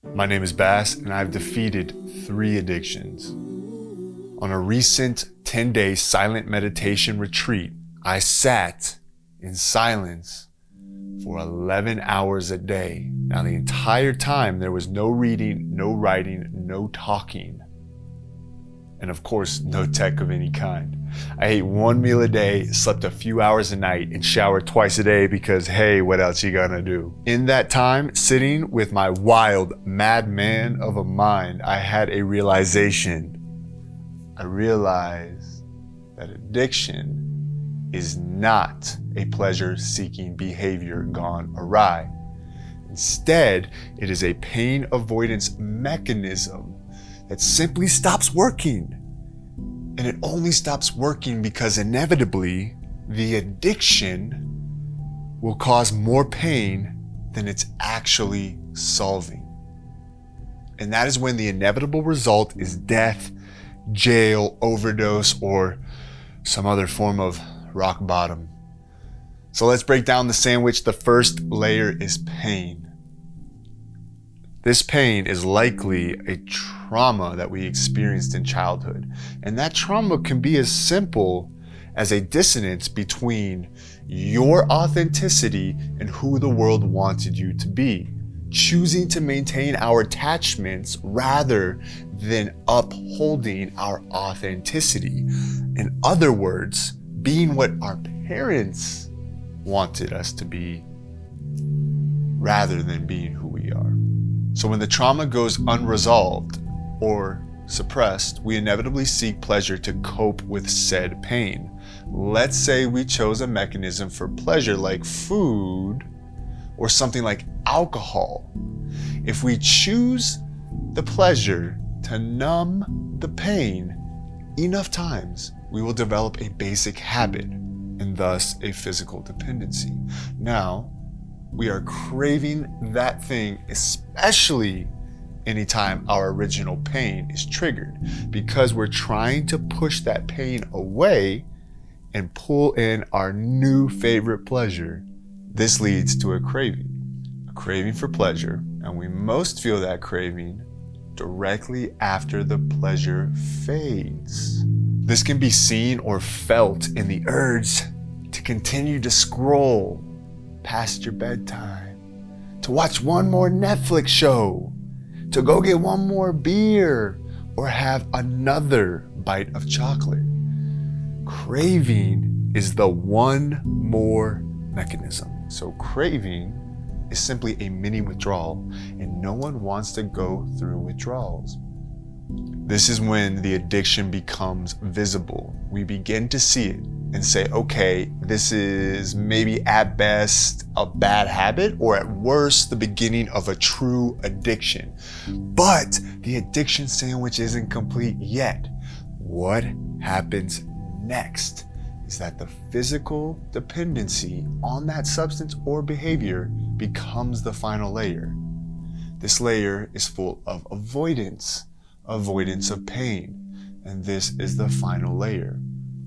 My name is Bass, and I've defeated 3 addictions. On a recent 10-day silent meditation retreat, I sat in silence for 11 hours a day. Now, the entire time, there was no reading, no writing, no talking, and of course, no tech of any kind. I ate 1 meal a day, slept a few hours a night, and showered twice a day because, hey, what else you gonna do? In that time, sitting with my wild madman of a mind, I had a realization. I realized that addiction is not a pleasure-seeking behavior gone awry. Instead, it is a pain avoidance mechanism that simply stops working. And it only stops working because inevitably, the addiction will cause more pain than it's actually solving. And that is when the inevitable result is death, jail, overdose, or some other form of rock bottom. So let's break down the sandwich. The first layer is pain. This pain is likely a trauma that we experienced in childhood. And that trauma can be as simple as a dissonance between your authenticity and who the world wanted you to be. Choosing to maintain our attachments rather than upholding our authenticity. In other words, being what our parents wanted us to be rather than being who we are. So when the trauma goes unresolved or suppressed, we inevitably seek pleasure to cope with said pain. Let's say we chose a mechanism for pleasure like food or something like alcohol. If we choose the pleasure to numb the pain enough times, we will develop a basic habit and thus a physical dependency. Now, we are craving that thing, especially anytime our original pain is triggered, because we're trying to push that pain away and pull in our new favorite pleasure. This leads to a craving for pleasure, and we most feel that craving directly after the pleasure fades. This can be seen or felt in the urge to continue to scroll past your bedtime, to watch one more Netflix show, to go get one more beer, or have another bite of chocolate. Craving is the one more mechanism. So craving is simply a mini withdrawal, and no one wants to go through withdrawals. This is when the addiction becomes visible. We begin to see it and say, okay, this is maybe at best a bad habit, or at worst, the beginning of a true addiction. But the addiction sandwich isn't complete yet. What happens next is that the physical dependency on that substance or behavior becomes the final layer. This layer is full of avoidance of pain, and this is the final layer.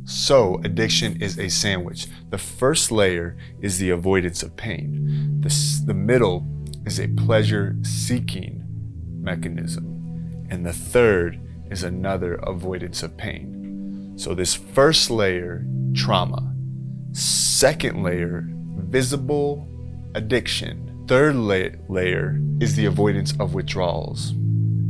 So addiction is a sandwich. The first layer is the avoidance of pain. The middle is a pleasure-seeking mechanism, and the third is another avoidance of pain. So this first layer, trauma. Second layer, visible addiction. Third layer is the avoidance of withdrawals.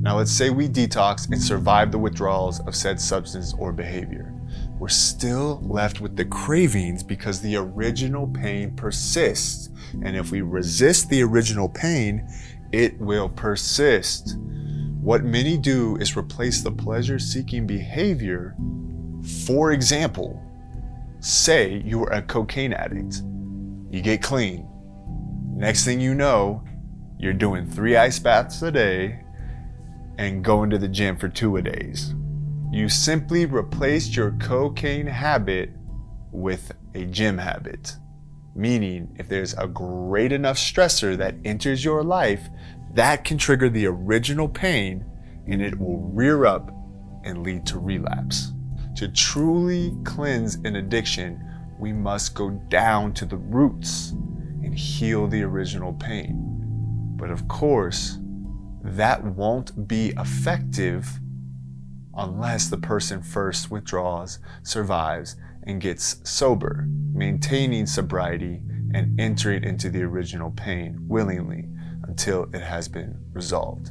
Now let's say we detox and survive the withdrawals of said substance or behavior. We're still left with the cravings because the original pain persists. And if we resist the original pain, it will persist. What many do is replace the pleasure-seeking behavior. For example, say you are a cocaine addict. You get clean. Next thing you know, you're doing 3 ice baths a day and going to the gym for 2 a days. You simply replaced your cocaine habit with a gym habit. Meaning, if there's a great enough stressor that enters your life, that can trigger the original pain, and it will rear up and lead to relapse. To truly cleanse an addiction, we must go down to the roots and heal the original pain. But of course, that won't be effective unless the person first withdraws, survives, and gets sober, maintaining sobriety and entering into the original pain willingly until it has been resolved.